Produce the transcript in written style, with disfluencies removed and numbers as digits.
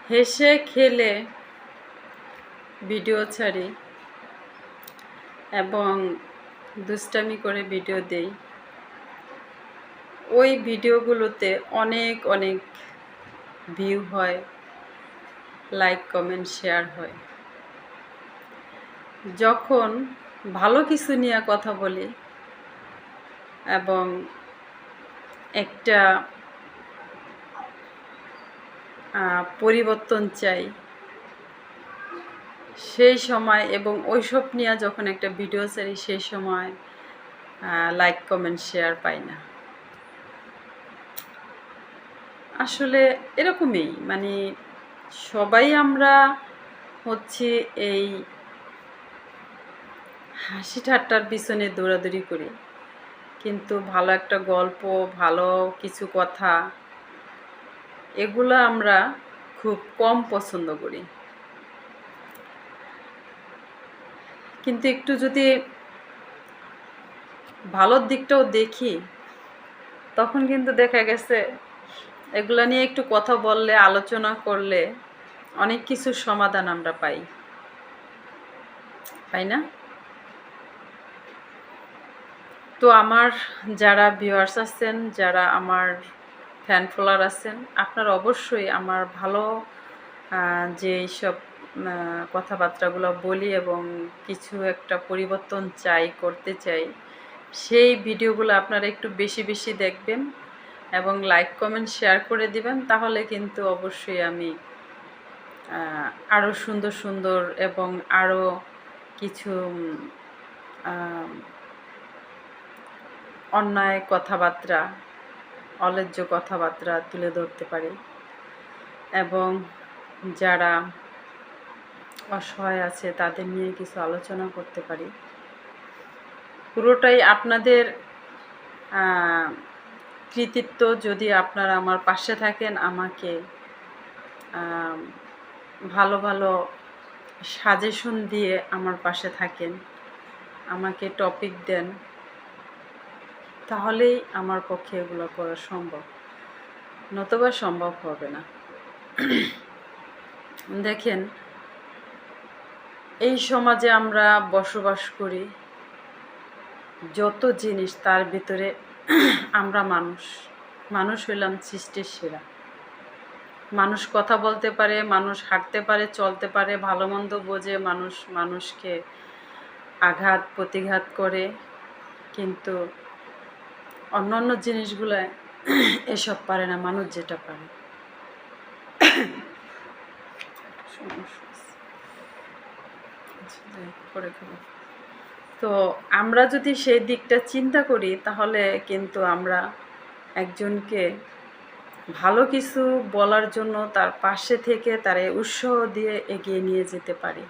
হেসে খেলে ভিডিও ছাড়ি এবং দুষ্টামি করে ভিডিও দেই। ওই ভিডিওগুলোতে অনেক অনেক ভিউ হয়, লাইক কমেন্ট শেয়ার হয়। যখন ভালো কিছু নিয়ে কথা বলি এবং একটা পরিবর্তন চাই, সেই সময় এবং ওইসব নিয়ে যখন একটা ভিডিও ছাড়ি সেই সময় লাইক কমেন্ট শেয়ার পাই না। আসলে এরকমই, মানে সবাই আমরা হচ্ছে এই হাসি ঠাট্টার পিছনে দৌড়াদৌড়ি করি, কিন্তু ভালো একটা গল্প, ভালো কিছু কথা, এগুলো আমরা খুব কম পছন্দ করি। কিন্তু একটু যদি ভালোর দিকটাও দেখি, তখন কিন্তু দেখা গেছে এগুলা নিয়ে একটু কথা বললে, আলোচনা করলে অনেক কিছুর সমাধান আমরা পাই না? তো আমার যারা ভিউয়ার্স আছেন, যারা আমার ফ্যান ফলোয়ার আছেন, আপনারা অবশ্যই আমার ভালো যে সব কথাবার্তাগুলো বলি এবং কিছু একটা পরিবর্তন করতে চাই, সেই ভিডিওগুলো আপনারা একটু বেশি বেশি দেখবেন এবং লাইক কমেন্ট শেয়ার করে দিবেন। তাহলে কিন্তু অবশ্যই আমি আরও সুন্দর সুন্দর এবং আরও কিছু অন্যায় কথাবার্তা, অন্যায্য কথাবার্তা তুলে ধরতে পারি এবং যারা অসহায় আছে তাদের নিয়ে কিছু আলোচনা করতে পারি। পুরোটাই আপনাদের কৃতিত্ব। যদি আপনারা আমার পাশে থাকেন, আমাকে ভালো ভালো সাজেশন দিয়ে আমার পাশে থাকেন, আমাকে টপিক দেন, তাহলেই আমার পক্ষে এগুলো করা সম্ভব, নতুবা সম্ভব হবে না। দেখেন, এই সমাজে আমরা বসবাস করি, যত জিনিস তার ভিতরে আমরা মানুষ হইলাম সৃষ্টির সেরা। মানুষ কথা বলতে পারে, মানুষ হাঁটতে পারে, চলতে পারে, ভালো মন্দ বোঝে, মানুষ মানুষকে আঘাত প্রতিঘাত করে, কিন্তু অন্য জিনিসগুলো এসব পারে না, মানুষ যেটা পারে। তো আমরা যদি সেই দিকটা চিন্তা করি, তাহলে কিন্তু আমরা একজনকে ভালো কিছু বলার জন্য তার পাশে থেকে তারে উৎসাহ দিয়ে এগিয়ে নিয়ে যেতে পারি।